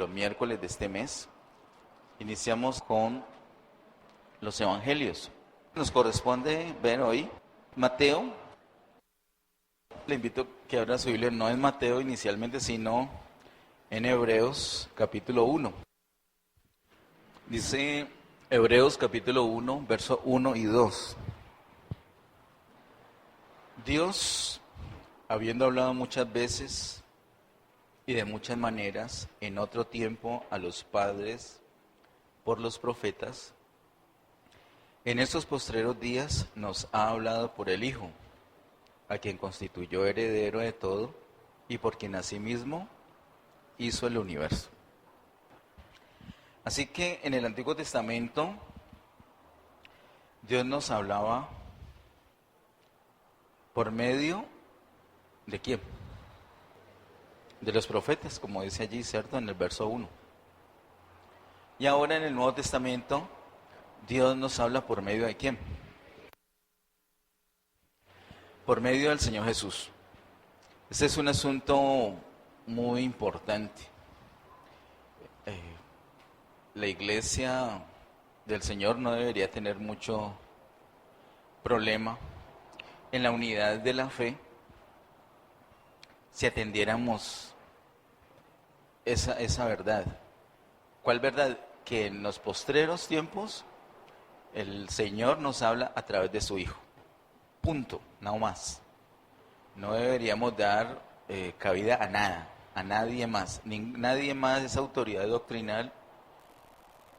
los miércoles de este mes. Iniciamos con los evangelios. Nos corresponde ver hoy Mateo. Le invito a que abra su Biblia, no en Mateo inicialmente, sino en Hebreos capítulo 1. Dice Hebreos capítulo 1, verso 1 y 2. Dios, habiendo hablado muchas veces y de muchas maneras en otro tiempo a los padres por los profetas, en estos postreros días nos ha hablado por el Hijo, a quien constituyó heredero de todo y por quien asimismo hizo el universo. Así que en el Antiguo Testamento Dios nos hablaba por medio de ¿quién? De los profetas, como dice allí, ¿cierto? En el verso 1. Y ahora en el Nuevo Testamento Dios nos habla por medio de ¿quién? Por medio del Señor Jesús. Este es un asunto muy importante. La iglesia del Señor no debería tener mucho problema en la unidad de la fe si atendiéramos esa verdad. ¿Cuál verdad? Que en los postreros tiempos el Señor nos habla a través de su Hijo. Punto, no más. No deberíamos dar cabida a nada, a nadie más. Nadie más es autoridad doctrinal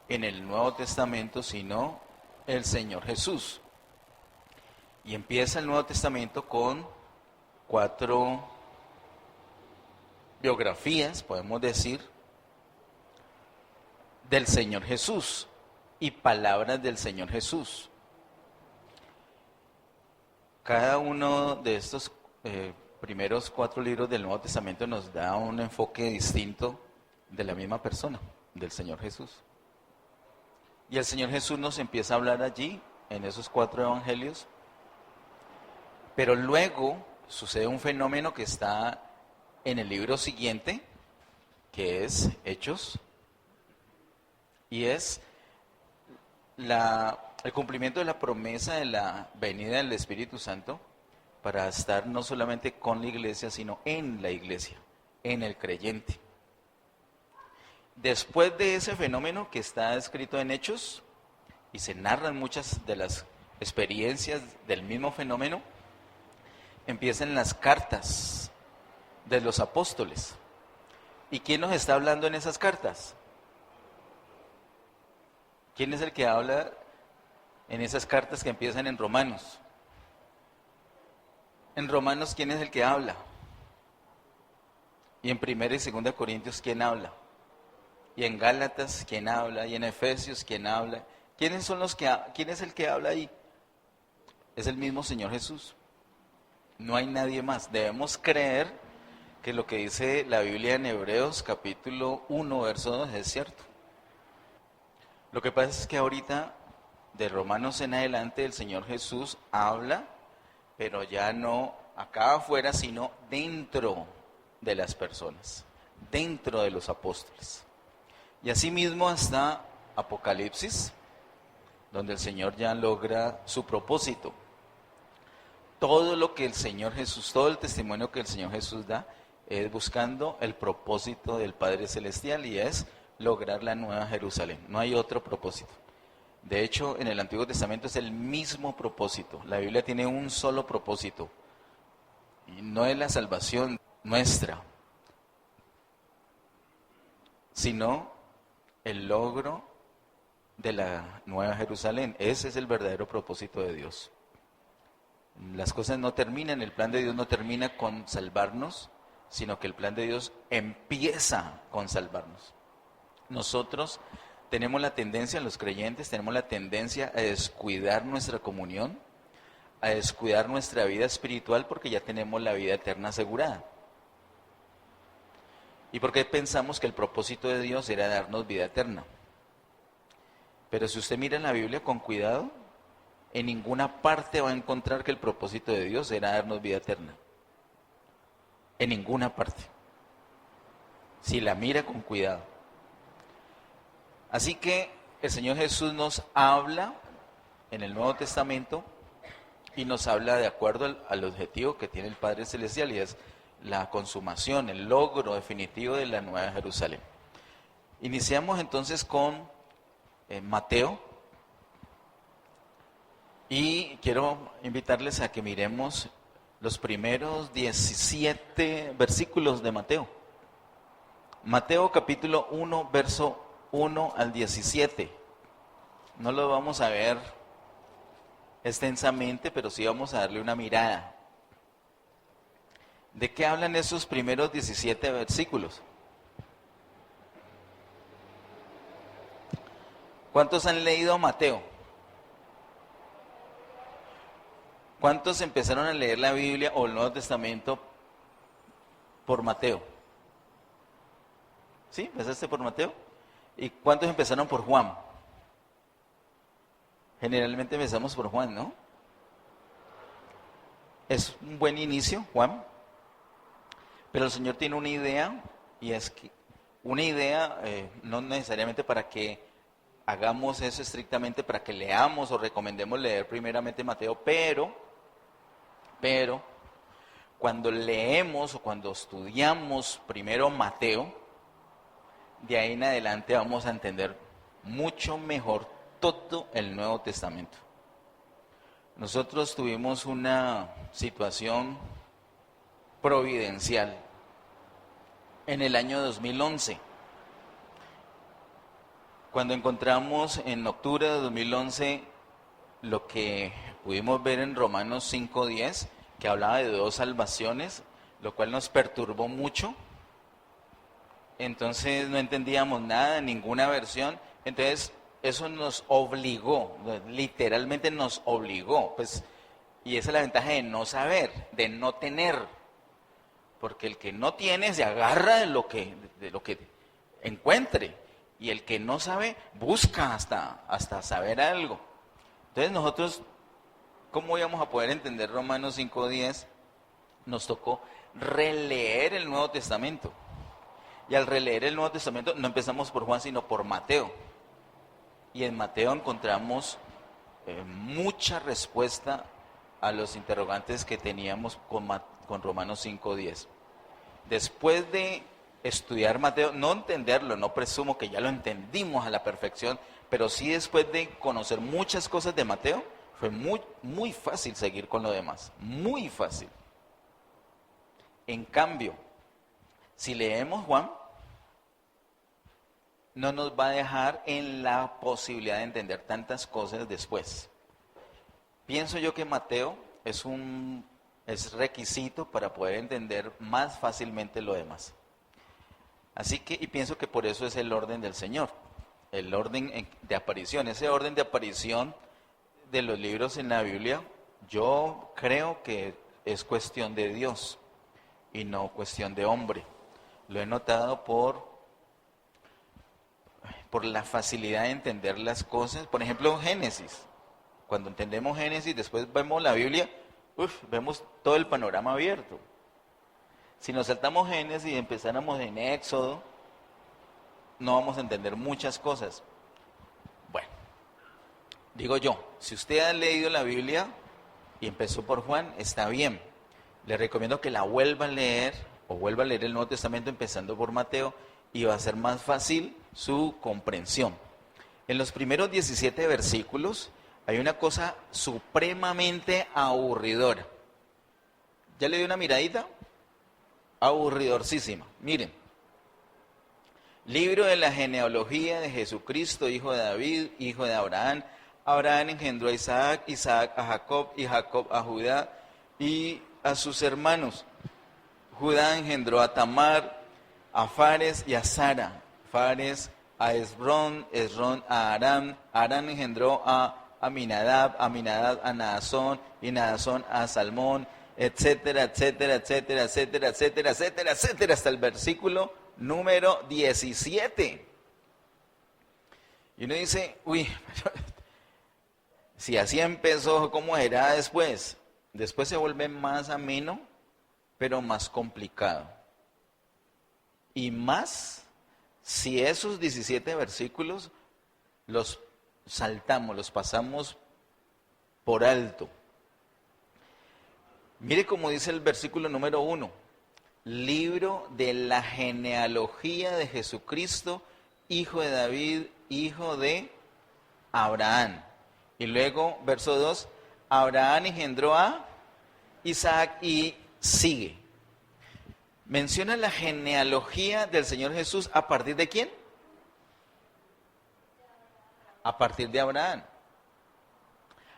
en el Nuevo Testamento, sino el Señor Jesús. Y empieza el Nuevo Testamento con 4 biografías, podemos decir, del Señor Jesús y palabras del Señor Jesús. Cada uno de estos primeros 4 libros del Nuevo Testamento nos da un enfoque distinto de la misma persona, del Señor Jesús. Y el Señor Jesús nos empieza a hablar allí, en esos 4 evangelios, pero luego sucede un fenómeno que está en el libro siguiente, que es Hechos, y es el cumplimiento de la promesa de la venida del Espíritu Santo para estar no solamente con la iglesia, sino en la iglesia, en el creyente. Después de ese fenómeno que está escrito en Hechos, y se narran muchas de las experiencias del mismo fenómeno, empiezan las cartas de los apóstoles. ¿Y quién nos está hablando en esas cartas? ¿Quién es el que habla en esas cartas que empiezan en Romanos? En Romanos, ¿quién es el que habla? Y en 1 y 2 Corintios, ¿quién habla? Y en Gálatas, ¿quién habla? Y en Efesios, ¿quién habla? ¿Quién es el que habla ahí? Es el mismo Señor Jesús. No hay nadie más. Debemos creer que lo que dice la Biblia en Hebreos capítulo 1, verso 2 es cierto. Lo que pasa es que ahorita, de Romanos en adelante, el Señor Jesús habla, pero ya no acá afuera, sino dentro de las personas, dentro de los apóstoles. Y asimismo hasta Apocalipsis, donde el Señor ya logra su propósito. Todo lo que el Señor Jesús, todo el testimonio que el Señor Jesús da, es buscando el propósito del Padre Celestial, y es lograr la nueva Jerusalén. No hay otro propósito. De hecho, en el Antiguo Testamento es el mismo propósito. La Biblia tiene un solo propósito. Y no es la salvación nuestra, sino el logro de la nueva Jerusalén. Ese es el verdadero propósito de Dios. Las cosas no terminan, el plan de Dios no termina con salvarnos, sino que el plan de Dios empieza con salvarnos. Nosotros tenemos la tendencia, los creyentes, tenemos la tendencia a descuidar nuestra comunión, a descuidar nuestra vida espiritual, porque ya tenemos la vida eterna asegurada. ¿Y porque pensamos que el propósito de Dios era darnos vida eterna? Pero si usted mira en la Biblia con cuidado, en ninguna parte va a encontrar que el propósito de Dios era darnos vida eterna. En ninguna parte. Si la mira con cuidado. Así que el Señor Jesús nos habla en el Nuevo Testamento y nos habla de acuerdo al objetivo que tiene el Padre Celestial, y es la consumación, el logro definitivo de la Nueva Jerusalén. Iniciamos entonces con Mateo, y quiero invitarles a que miremos los primeros 17 versículos de Mateo. Mateo capítulo 1, verso 1 al 17. No lo vamos a ver extensamente, pero sí vamos a darle una mirada. ¿De qué hablan esos primeros 17 versículos? ¿Cuántos han leído Mateo? ¿Cuántos empezaron a leer la Biblia o el Nuevo Testamento por Mateo? ¿Sí? ¿Empezaste por Mateo? ¿Y cuántos empezaron por Juan? Generalmente empezamos por Juan, ¿no? Es un buen inicio, Juan. Pero el Señor tiene una idea, y es que una idea no necesariamente para que hagamos eso estrictamente, para que leamos o recomendemos leer primeramente Mateo, pero cuando leemos o cuando estudiamos primero Mateo, de ahí en adelante vamos a entender mucho mejor todo el Nuevo Testamento. Nosotros tuvimos una situación providencial en el año 2011, cuando encontramos en octubre de 2011 lo que pudimos ver en Romanos 5:10, que hablaba de 2 salvaciones, lo cual nos perturbó mucho. Entonces no entendíamos nada, ninguna versión. Entonces eso nos obligó, literalmente nos obligó, pues, y esa es la ventaja de no saber, de no tener, porque el que no tiene se agarra de lo que encuentre, y el que no sabe busca hasta saber algo. Entonces nosotros, ¿cómo íbamos a poder entender Romanos 5:10? Nos tocó releer el Nuevo Testamento. Y al releer el Nuevo Testamento no empezamos por Juan, sino por Mateo. Y en Mateo encontramos mucha respuesta a los interrogantes que teníamos con Romanos 5:10. Después de estudiar Mateo, no entenderlo, no presumo que ya lo entendimos a la perfección, pero sí después de conocer muchas cosas de Mateo, fue muy fácil seguir con lo demás, muy fácil. En cambio, si leemos Juan, no nos va a dejar en la posibilidad de entender tantas cosas después. Pienso yo que Mateo es requisito para poder entender más fácilmente lo demás. Así que, y pienso que por eso es el orden del Señor, el orden de aparición. Ese orden de aparición de los libros en la Biblia, yo creo que es cuestión de Dios y no cuestión de hombre. Lo he notado por la facilidad de entender las cosas. Por ejemplo, Génesis. Cuando entendemos Génesis, después vemos la Biblia, vemos todo el panorama abierto. Si nos saltamos Génesis y empezáramos en Éxodo, no vamos a entender muchas cosas. Bueno, digo yo, si usted ha leído la Biblia y empezó por Juan, está bien. Le recomiendo que la vuelva a leer, o vuelva a leer el Nuevo Testamento empezando por Mateo, y va a ser más fácil su comprensión. En los primeros 17 versículos hay una cosa supremamente aburridora. ¿Ya le di una miradita? Aburridorcísima. Miren. Libro de la genealogía de Jesucristo, hijo de David, hijo de Abraham. Abraham engendró a Isaac, Isaac a Jacob, y Jacob a Judá y a sus hermanos. Judá engendró a Tamar, a Fares y a Sara. Fares a Esbrón, Esbrón a Aram. Aram engendró a Aminadab, Aminadab a Naasón, y Naasón a Salmón, etcétera, etcétera, etcétera, etcétera, etcétera, etcétera, etcétera, hasta el versículo número 17. Y uno dice, si así empezó, ¿cómo será después? Después se vuelve más ameno, pero más complicado. Y más si esos 17 versículos los saltamos, los pasamos por alto. Mire cómo dice el versículo número 1. Libro de la genealogía de Jesucristo, hijo de David, hijo de Abraham. Y luego, verso 2, Abraham engendró a Isaac y sigue. Menciona la genealogía del Señor Jesús a partir de ¿quién? A partir de Abraham.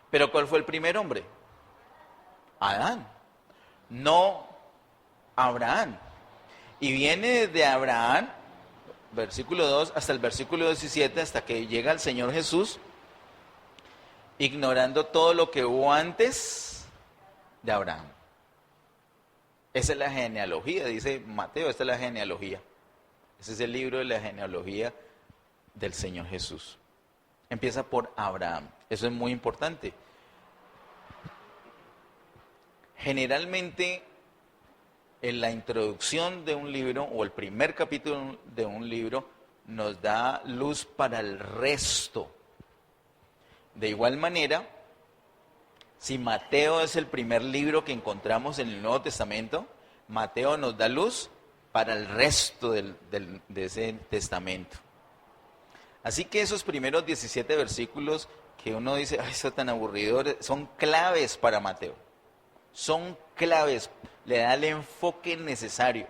Pero ¿cuál fue el primer hombre? Adán, no Abraham. Y viene desde Abraham, versículo 2, hasta el versículo 17, hasta que llega el Señor Jesús, ignorando todo lo que hubo antes de Abraham. Esa es la genealogía, dice Mateo, esta es la genealogía. Ese es el libro de la genealogía del Señor Jesús. Empieza por Abraham. Eso es muy importante. Generalmente, en la introducción de un libro o el primer capítulo de un libro nos da luz para el resto. De igual manera, si Mateo es el primer libro que encontramos en el Nuevo Testamento, Mateo nos da luz para el resto de ese testamento. Así que esos primeros 17 versículos que uno dice, ay, eso es tan aburrido, son claves para Mateo. Son claves, le da el enfoque necesario.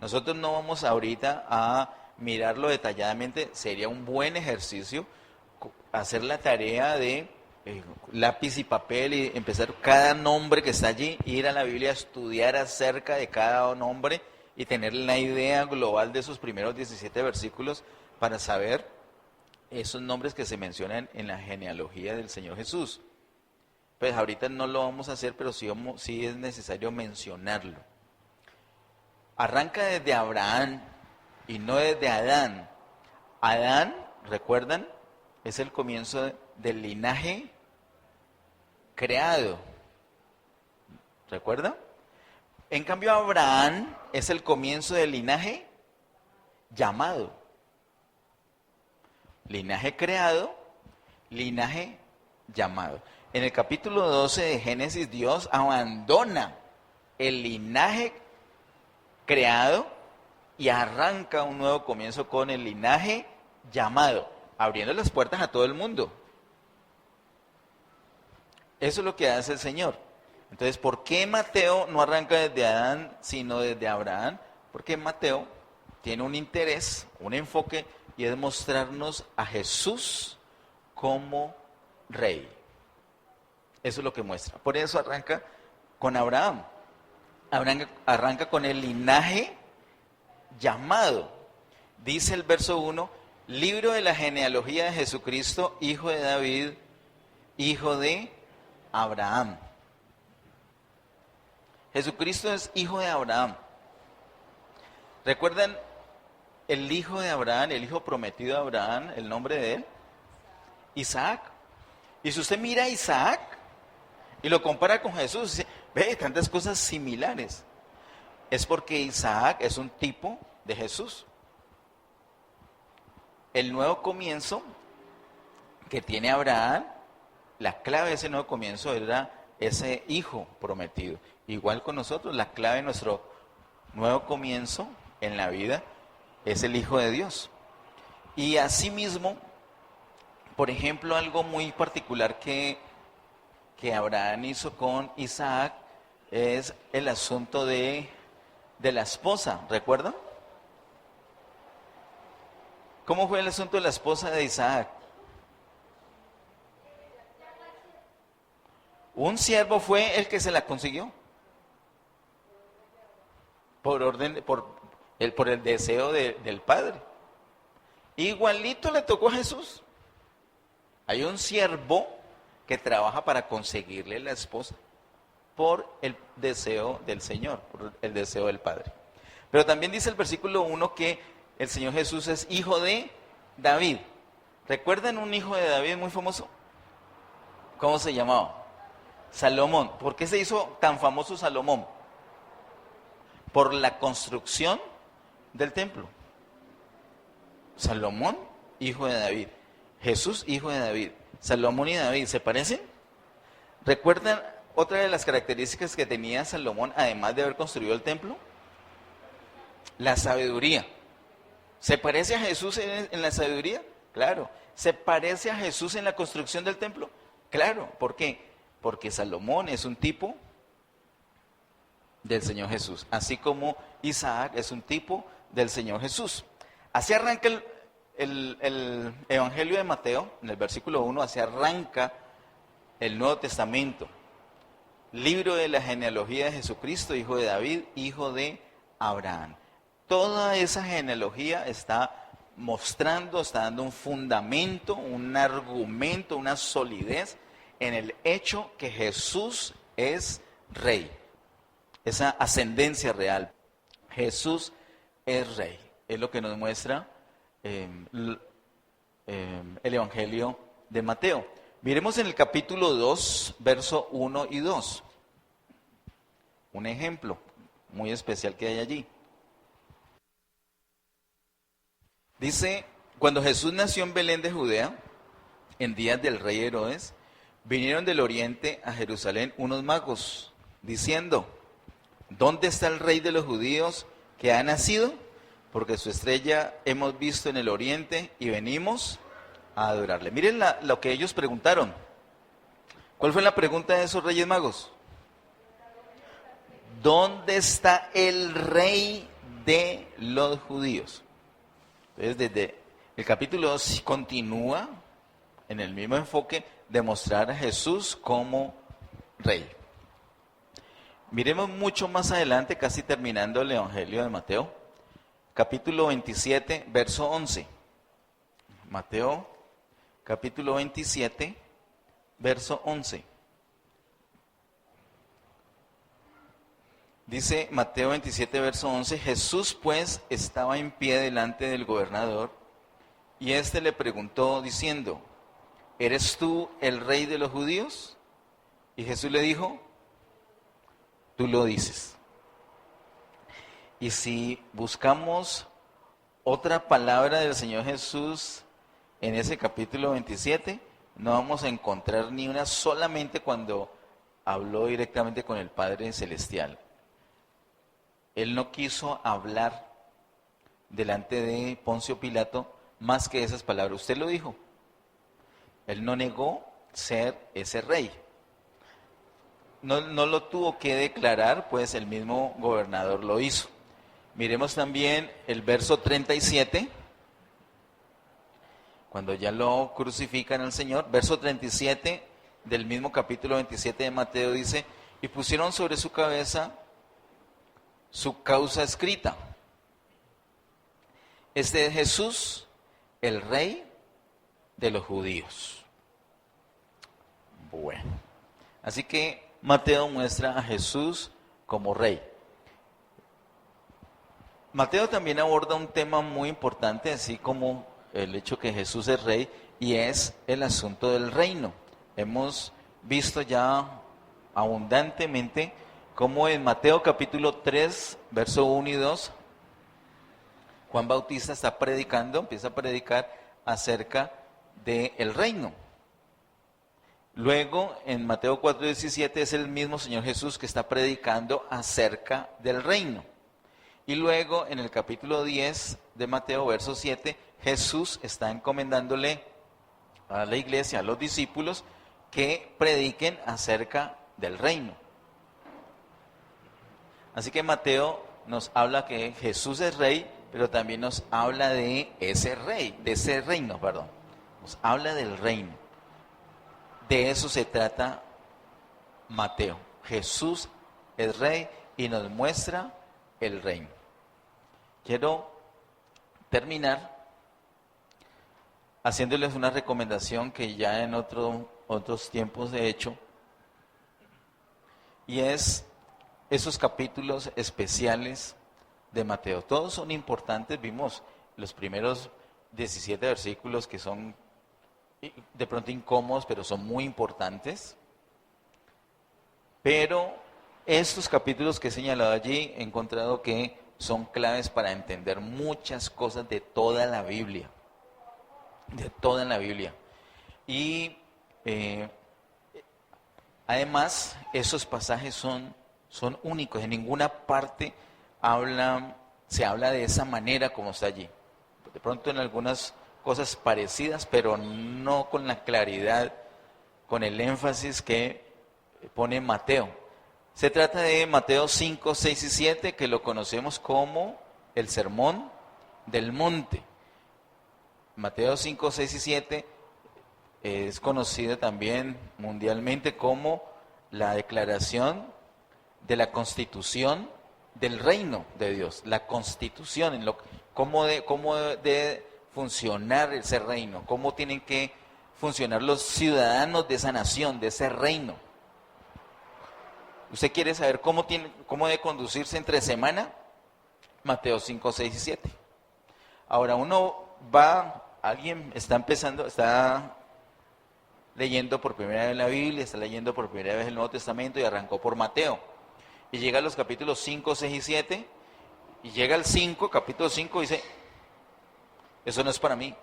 Nosotros no vamos ahorita a mirarlo detalladamente, sería un buen ejercicio hacer la tarea de lápiz y papel y empezar cada nombre que está allí, ir a la Biblia a estudiar acerca de cada nombre y tener la idea global de esos primeros 17 versículos para saber esos nombres que se mencionan en la genealogía del Señor Jesús. Pues ahorita no lo vamos a hacer, pero sí es necesario mencionarlo. Arranca desde Abraham y no desde Adán. Adán, ¿recuerdan? Es el comienzo del linaje creado. ¿Recuerdan? En cambio, Abraham es el comienzo del linaje llamado. Linaje creado, linaje llamado. En el capítulo 12 de Génesis, Dios abandona el linaje creado y arranca un nuevo comienzo con el linaje llamado, abriendo las puertas a todo el mundo. Eso es lo que hace el Señor. Entonces, ¿por qué Mateo no arranca desde Adán, sino desde Abraham? Porque Mateo tiene un interés, un enfoque, y es mostrarnos a Jesús como rey. Eso es lo que muestra. Por eso arranca con Abraham. Abraham arranca con el linaje llamado. Dice el verso 1, libro de la genealogía de Jesucristo, hijo de David, hijo de Abraham. Jesucristo es hijo de Abraham. ¿Recuerdan el hijo de Abraham, el hijo prometido de Abraham, el nombre de él? Isaac. Y si usted mira a Isaac y lo compara con Jesús, dice, ve, tantas cosas similares. Es porque Isaac es un tipo de Jesús. El nuevo comienzo que tiene Abraham, la clave de ese nuevo comienzo era ese hijo prometido. Igual con nosotros, la clave de nuestro nuevo comienzo en la vida es el Hijo de Dios. Y asimismo, por ejemplo, algo muy particular que Abraham hizo con Isaac es el asunto de la esposa, ¿recuerdan? ¿Cómo fue el asunto de la esposa de Isaac? Un siervo fue el que se la consiguió. Por el deseo del Padre. Igualito le tocó a Jesús. Hay un siervo que trabaja para conseguirle la esposa por el deseo del Señor, por el deseo del Padre. Pero también dice el versículo 1 que el Señor Jesús es hijo de David. ¿Recuerdan un hijo de David muy famoso? ¿Cómo se llamaba? Salomón. ¿Por qué se hizo tan famoso Salomón? Por la construcción del templo. Salomón, hijo de David. Jesús, hijo de David. Salomón y David, ¿se parecen? ¿Recuerdan otra de las características que tenía Salomón, además de haber construido el templo? La sabiduría. ¿Se parece a Jesús en la sabiduría? Claro. ¿Se parece a Jesús en la construcción del templo? Claro. ¿Por qué? Porque Salomón es un tipo del Señor Jesús, así como Isaac es un tipo del Señor Jesús. Así arranca el Evangelio de Mateo, en el versículo 1, así arranca el Nuevo Testamento. Libro de la genealogía de Jesucristo, hijo de David, hijo de Abraham. Toda esa genealogía está mostrando, está dando un fundamento, un argumento, una solidez en el hecho que Jesús es rey. Esa ascendencia real. Jesús es rey. Es lo que nos muestra el Evangelio de Mateo. Miremos en el capítulo 2, verso 1 y 2. Un ejemplo muy especial que hay allí. Dice, cuando Jesús nació en Belén de Judea, en días del rey Herodes, vinieron del oriente a Jerusalén unos magos, diciendo, ¿dónde está el rey de los judíos que ha nacido? Porque su estrella hemos visto en el oriente y venimos a adorarle. Miren lo que ellos preguntaron. ¿Cuál fue la pregunta de esos reyes magos? ¿Dónde está el rey de los judíos? Entonces, desde el capítulo 2 continúa en el mismo enfoque de mostrar a Jesús como rey. Miremos mucho más adelante, casi terminando el Evangelio de Mateo, capítulo 27, verso 11. Mateo, capítulo 27, verso 11. Dice Mateo 27, verso 11, Jesús pues estaba en pie delante del gobernador y éste le preguntó diciendo, ¿eres tú el rey de los judíos? Y Jesús le dijo, tú lo dices. Y si buscamos otra palabra del Señor Jesús en ese capítulo 27, no vamos a encontrar ni una, solamente cuando habló directamente con el Padre Celestial. Él no quiso hablar delante de Poncio Pilato más que esas palabras. Usted lo dijo. Él no negó ser ese rey. No lo tuvo que declarar, pues el mismo gobernador lo hizo. Miremos también el verso 37, cuando ya lo crucifican al Señor. Verso 37 del mismo capítulo 27 de Mateo dice, y pusieron sobre su cabeza su causa escrita. Este es Jesús, el rey de los judíos. Bueno, así que Mateo muestra a Jesús como rey. Mateo también aborda un tema muy importante, así como el hecho que Jesús es rey, y es el asunto del reino. Hemos visto ya abundantemente cómo en Mateo capítulo 3, verso 1 y 2, Juan Bautista está predicando, empieza a predicar acerca del reino. Luego, en Mateo 4:17 es el mismo Señor Jesús que está predicando acerca del reino. Y luego, en el capítulo 10 de Mateo, verso 7, Jesús está encomendándole a la iglesia, a los discípulos, que prediquen acerca del reino. Así que Mateo nos habla que Jesús es rey, pero también nos habla de ese rey, de ese reino, perdón. Nos habla del reino. De eso se trata Mateo. Jesús es rey y nos muestra el reino. Quiero terminar haciéndoles una recomendación que ya en otros tiempos he hecho, y es esos capítulos especiales de Mateo. Todos son importantes, vimos los primeros 17 versículos que son de pronto incómodos, pero son muy importantes. Pero estos capítulos que he señalado allí, he encontrado que son claves para entender muchas cosas de toda la Biblia. de toda en la Biblia. Y además, esos pasajes son únicos. En ninguna parte se habla de esa manera como está allí. De pronto en algunas cosas parecidas, pero no con la claridad, con el énfasis que pone Mateo. Se trata de Mateo 5, 6 y 7, que lo conocemos como el Sermón del Monte. Mateo 5, 6 y 7 es conocido también mundialmente como la declaración de la constitución del reino de Dios. La constitución, cómo debe funcionar ese reino, cómo tienen que funcionar los ciudadanos de esa nación, de ese reino. ¿Usted quiere saber cómo debe conducirse entre semana? Mateo 5, 6 y 7. Ahora alguien está leyendo por primera vez la Biblia, está leyendo por primera vez el Nuevo Testamento y arrancó por Mateo. Y llega a los capítulos 5, 6 y 7, y llega al 5, capítulo 5, y dice, eso no es para mí.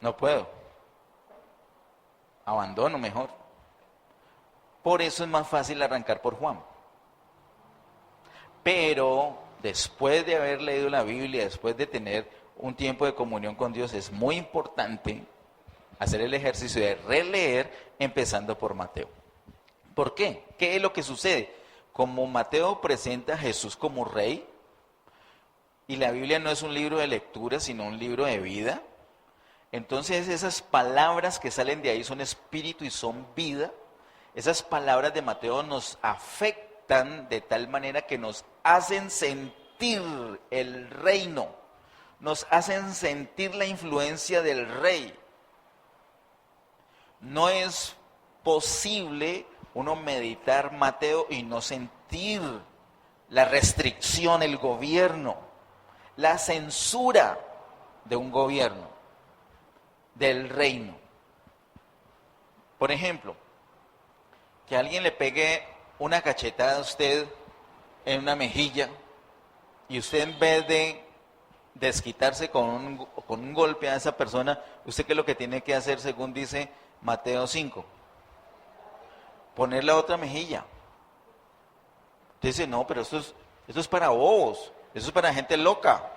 No puedo. Abandono mejor. Por eso es más fácil arrancar por Juan. Pero después de haber leído la Biblia, después de tener un tiempo de comunión con Dios, es muy importante hacer el ejercicio de releer empezando por Mateo. ¿Por qué? ¿Qué es lo que sucede? Como Mateo presenta a Jesús como rey, y la Biblia no es un libro de lectura, sino un libro de vida, entonces esas palabras que salen de ahí son espíritu y son vida. Esas palabras de Mateo nos afectan de tal manera que nos hacen sentir el reino, nos hacen sentir la influencia del rey. No es posible uno meditar Mateo y no sentir la restricción, el gobierno, la censura de un gobierno, del reino. Por ejemplo, que alguien le pegue una cachetada a usted en una mejilla y usted, en vez de desquitarse con un golpe a esa persona, ¿usted qué es lo que tiene que hacer según dice Mateo 5? Poner la otra mejilla. Usted dice, no, pero esto es para bobos, eso es para gente loca.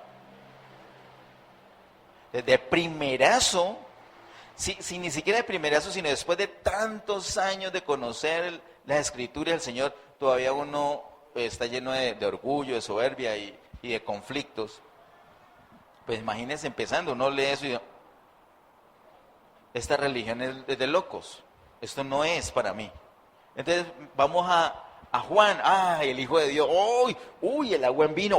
De primerazo, si ni siquiera de primerazo, sino después de tantos años de conocer las Escrituras del Señor, todavía uno está lleno de orgullo, de soberbia y de conflictos. Pues imagínense empezando, uno lee eso y esta religión es de locos, esto no es para mí. Entonces vamos a Juan, el Hijo de Dios, uy, el agua en vino,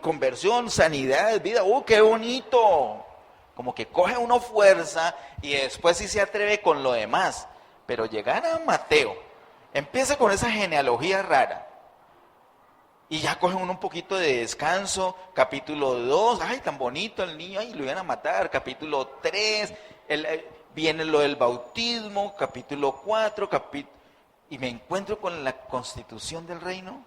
conversión, sanidad, vida, qué bonito. Como que coge uno fuerza y después sí se atreve con lo demás. Pero llegar a Mateo, empieza con esa genealogía rara. Y ya coge uno un poquito de descanso. Capítulo 2, tan bonito el niño, lo iban a matar. Capítulo 3, viene lo del bautismo. Capítulo 4, y me encuentro con la constitución del reino.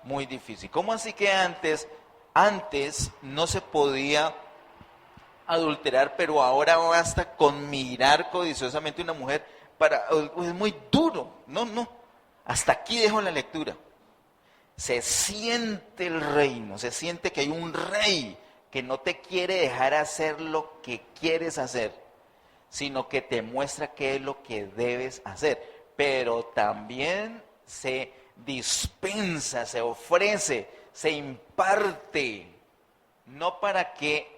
Muy difícil. ¿Cómo así que antes no se podía adulterar, pero ahora basta con mirar codiciosamente a una mujer es muy duro? No, hasta aquí dejo la lectura. Se siente el reino, se siente que hay un rey que no te quiere dejar hacer lo que quieres hacer, sino que te muestra qué es lo que debes hacer, pero también se dispensa, se ofrece, se imparte, no para que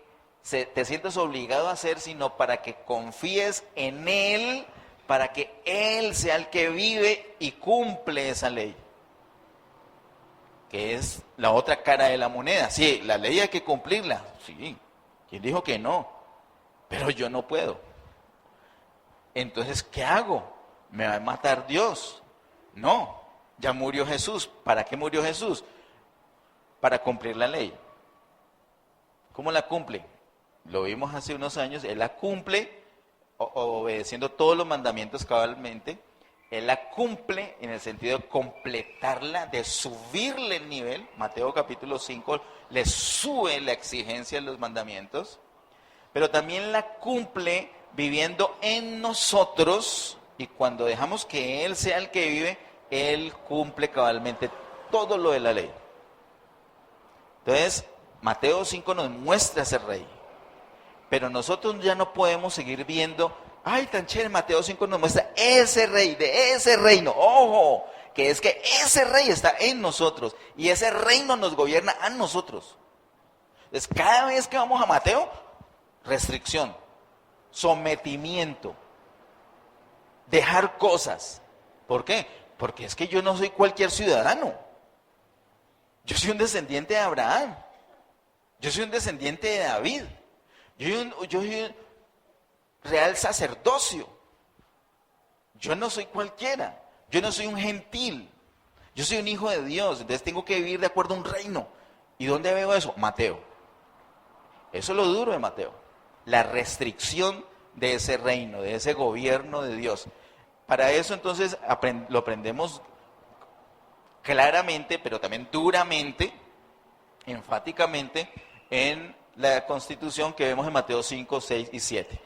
te sientas obligado a hacer, sino para que confíes en Él, para que Él sea el que vive y cumple esa ley, que es la otra cara de la moneda. Sí, la ley hay que cumplirla, sí, ¿quién dijo que no? Pero yo no puedo. Entonces, ¿qué hago? ¿Me va a matar Dios? No, ya murió Jesús. ¿Para qué murió Jesús? Para cumplir la ley. ¿Cómo la cumple? Lo vimos hace unos años, Él la cumple obedeciendo todos los mandamientos cabalmente, Él la cumple en el sentido de completarla, de subirle el nivel. Mateo capítulo 5 le sube la exigencia de los mandamientos, pero también la cumple viviendo en nosotros, y cuando dejamos que Él sea el que vive, Él cumple cabalmente todo lo de la ley. Entonces, Mateo 5 nos muestra ese rey, pero nosotros ya no podemos seguir viendo, ay, tan chévere, Mateo 5 nos muestra ese rey, de ese reino. Ojo, que es que ese rey está en nosotros y ese reino nos gobierna a nosotros. Entonces, cada vez que vamos a Mateo, restricción, sometimiento, dejar cosas. ¿Por qué? Porque es que yo no soy cualquier ciudadano. Yo soy un descendiente de Abraham. Yo soy un descendiente de David. Yo soy un real sacerdocio. Yo no soy cualquiera. Yo no soy un gentil. Yo soy un hijo de Dios. Entonces tengo que vivir de acuerdo a un reino. ¿Y dónde veo eso? Mateo. Eso es lo duro de Mateo. La restricción de ese reino, de ese gobierno de Dios. Para eso entonces lo aprendemos claramente, pero también duramente, enfáticamente, en la Constitución que vemos en Mateo 5, 6 y 7.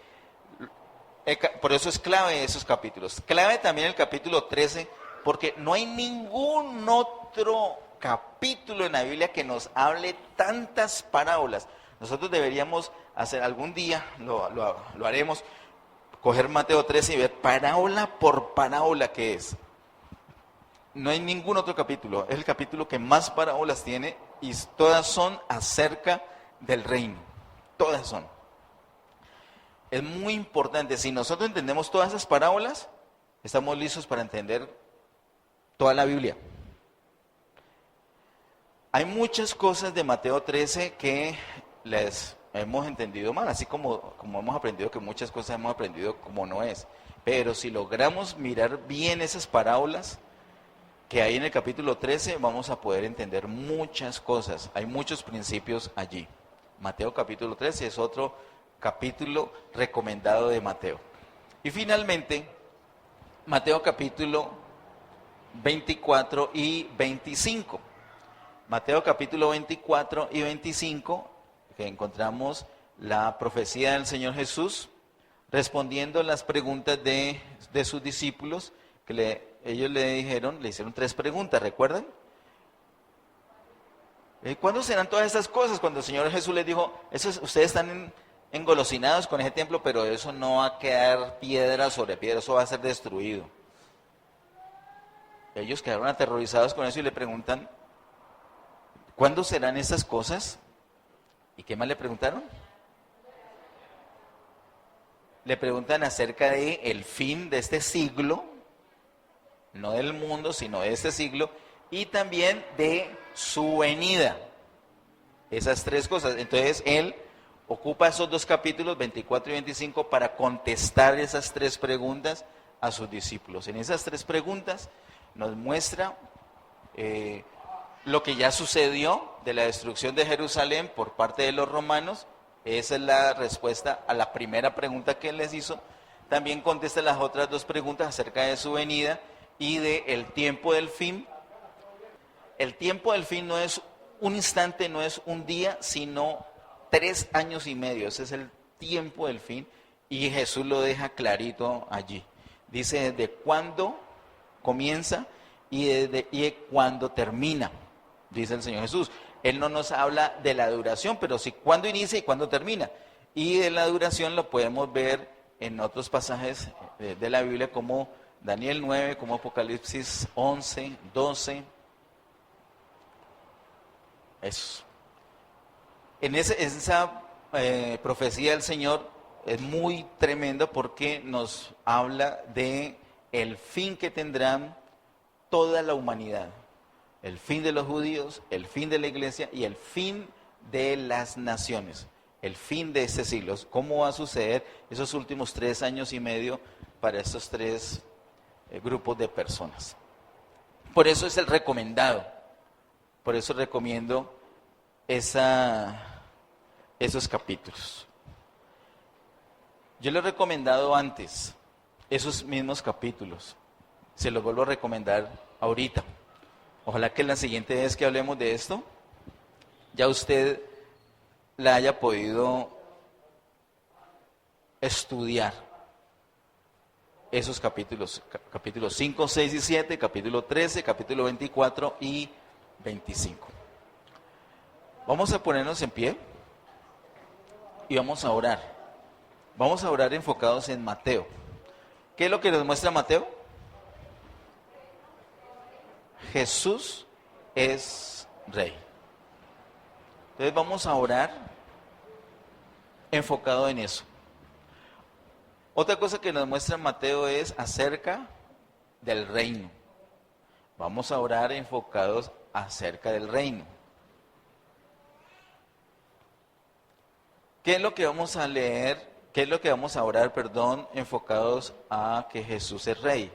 Por eso es clave esos capítulos. Clave también el capítulo 13, porque no hay ningún otro capítulo en la Biblia que nos hable tantas parábolas. Nosotros deberíamos hacer algún día, lo haremos, coger Mateo 13 y ver parábola por parábola que es. No hay ningún otro capítulo, es el capítulo que más parábolas tiene y todas son acerca del reino, todas son. Es muy importante, si nosotros entendemos todas esas parábolas, estamos listos para entender toda la Biblia. Hay muchas cosas de Mateo 13 que les hemos entendido mal, así como hemos aprendido que muchas cosas hemos aprendido como no es. Pero si logramos mirar bien esas parábolas que hay en el capítulo 13, vamos a poder entender muchas cosas. Hay muchos principios allí. Mateo capítulo 13 es otro capítulo recomendado de Mateo. Y finalmente, Mateo capítulo 24 y 25. Mateo capítulo 24 y 25, que encontramos la profecía del Señor Jesús respondiendo las preguntas de sus discípulos, que ellos le hicieron 3 preguntas, ¿recuerdan? ¿Cuándo serán todas estas cosas? Cuando el Señor Jesús les dijo, ustedes están engolosinados con ese templo, pero eso no va a quedar piedra sobre piedra, eso va a ser destruido. Ellos quedaron aterrorizados con eso y le preguntan, ¿cuándo serán estas cosas? ¿Y qué más le preguntaron? Le preguntan acerca de el fin de este siglo, no del mundo, sino de este siglo, y también de su venida. Esas 3 cosas. Entonces, él ocupa esos 2 capítulos, 24 y 25, para contestar esas 3 preguntas a sus discípulos. En esas 3 preguntas nos muestra lo que ya sucedió de la destrucción de Jerusalén por parte de los romanos. Esa es la respuesta a la primera pregunta que él les hizo. También contesta las otras 2 preguntas acerca de su venida y del tiempo del fin. El tiempo del fin no es un instante, no es un día, sino 3 años y medio. Ese es el tiempo del fin y Jesús lo deja clarito allí. Dice desde cuándo comienza y cuándo termina, dice el Señor Jesús. Él no nos habla de la duración, pero sí cuándo inicia y cuándo termina. Y de la duración lo podemos ver en otros pasajes de la Biblia como Daniel 9, como Apocalipsis 11, 12. Eso. En esa profecía del Señor es muy tremenda porque nos habla de el fin que tendrán toda la humanidad. El fin de los judíos, el fin de la iglesia y el fin de las naciones. El fin de este siglo. ¿Cómo va a suceder esos últimos 3 años y medio para estos 3 grupos de personas? Por eso es el recomendado. Por eso recomiendo esos capítulos. Yo lo he recomendado antes, esos mismos capítulos. Se los vuelvo a recomendar ahorita. Ojalá que la siguiente vez que hablemos de esto, ya usted la haya podido estudiar. Esos capítulos 5, 6 y 7, capítulo 13, capítulo 24 y 25. Vamos a ponernos en pie y vamos a orar. Vamos a orar enfocados en Mateo. ¿Qué es lo que nos muestra Mateo? Jesús es Rey. Entonces vamos a orar enfocado en eso. Otra cosa que nos muestra Mateo es acerca del reino. Vamos a orar enfocados acerca del reino. ¿Qué es lo que vamos a leer? ¿Qué es lo que vamos a orar, enfocados a que Jesús es Rey?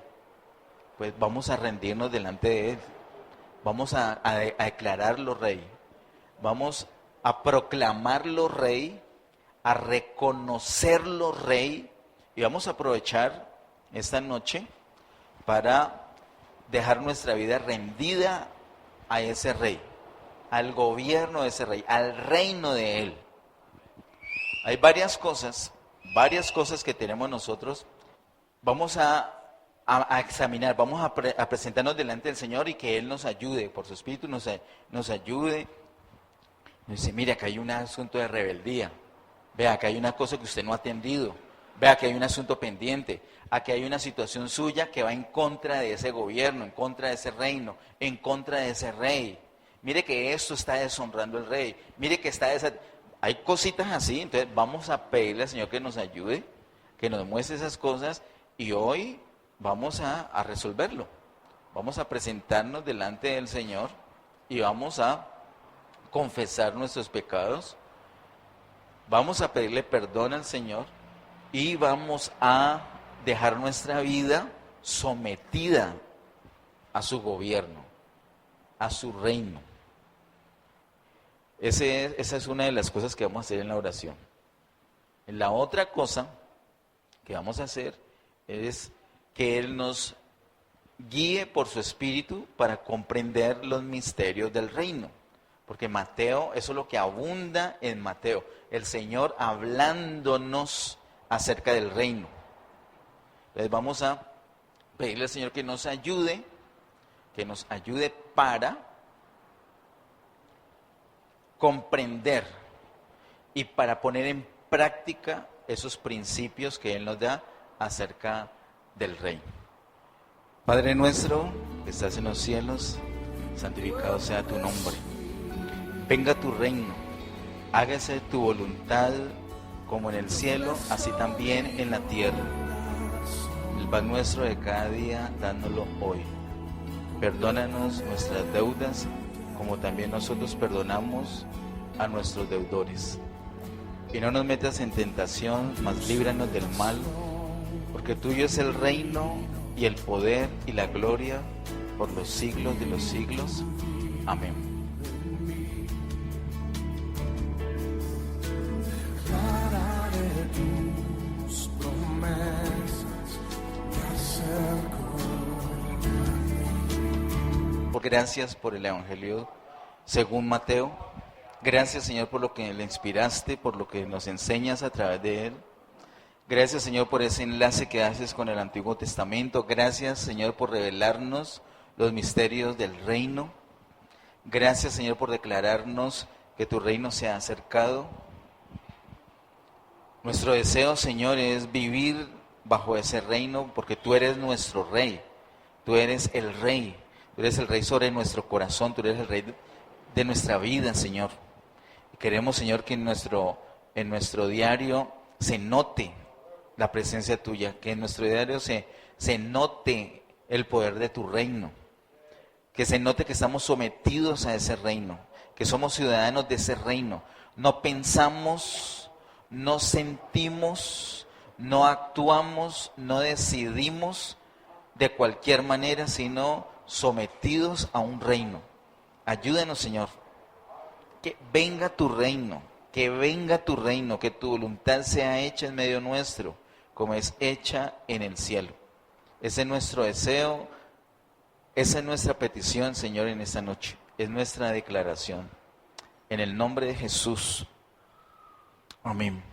Pues vamos a rendirnos delante de Él. Vamos a declararlo Rey. Vamos a proclamarlo Rey, a reconocerlo Rey. Y vamos a aprovechar esta noche para dejar nuestra vida rendida a ese Rey, al gobierno de ese Rey, al reino de Él. Hay varias cosas que tenemos nosotros. Vamos a examinar, vamos a presentarnos delante del Señor y que Él nos ayude, por su Espíritu nos ayude. Nos dice, mire, acá hay un asunto de rebeldía. Vea, acá hay una cosa que usted no ha atendido. Vea que hay un asunto pendiente, aquí hay una situación suya que va en contra de ese gobierno, en contra de ese reino, en contra de ese rey. Mire que esto está deshonrando al rey, mire que hay cositas así, entonces vamos a pedirle al Señor que nos ayude, que nos muestre esas cosas y hoy vamos a resolverlo. Vamos a presentarnos delante del Señor y vamos a confesar nuestros pecados, vamos a pedirle perdón al Señor. Y vamos a dejar nuestra vida sometida a su gobierno, a su reino. Esa es una de las cosas que vamos a hacer en la oración. La otra cosa que vamos a hacer es que Él nos guíe por su Espíritu para comprender los misterios del reino. Porque Mateo, eso es lo que abunda en Mateo. El Señor hablándonos acerca del reino. Entonces vamos a pedirle al Señor que nos ayude para comprender y para poner en práctica esos principios que Él nos da acerca del reino. Padre nuestro que estás en los cielos, santificado sea tu nombre. Venga tu reino, hágase tu voluntad como en el cielo, así también en la tierra. El pan nuestro de cada día, dándolo hoy. Perdónanos nuestras deudas, como también nosotros perdonamos a nuestros deudores. Y no nos metas en tentación, mas líbranos del mal, porque tuyo es el reino, y el poder, y la gloria, por los siglos de los siglos. Amén. Gracias por el Evangelio según Mateo. Gracias, Señor, por lo que le inspiraste, por lo que nos enseñas a través de él. Gracias, Señor, por ese enlace que haces con el Antiguo Testamento. Gracias, Señor, por revelarnos los misterios del reino. Gracias, Señor, por declararnos que tu reino se ha acercado. Nuestro deseo, Señor, es vivir bajo ese reino porque tú eres nuestro Rey. Tú eres el Rey. Tú eres el Rey sobre nuestro corazón, tú eres el Rey de nuestra vida, Señor. Y queremos, Señor, que en nuestro diario se note la presencia tuya, que en nuestro diario se note el poder de tu reino, que se note que estamos sometidos a ese reino, que somos ciudadanos de ese reino. No pensamos, no sentimos, no actuamos, no decidimos de cualquier manera, sino sometidos a un reino. Ayúdanos, Señor, que venga tu reino, que venga tu reino, que tu voluntad sea hecha en medio nuestro, como es hecha en el cielo. Ese es nuestro deseo, Esa es nuestra petición, Señor, en esta noche. Es nuestra declaración. En el nombre de Jesús. Amén.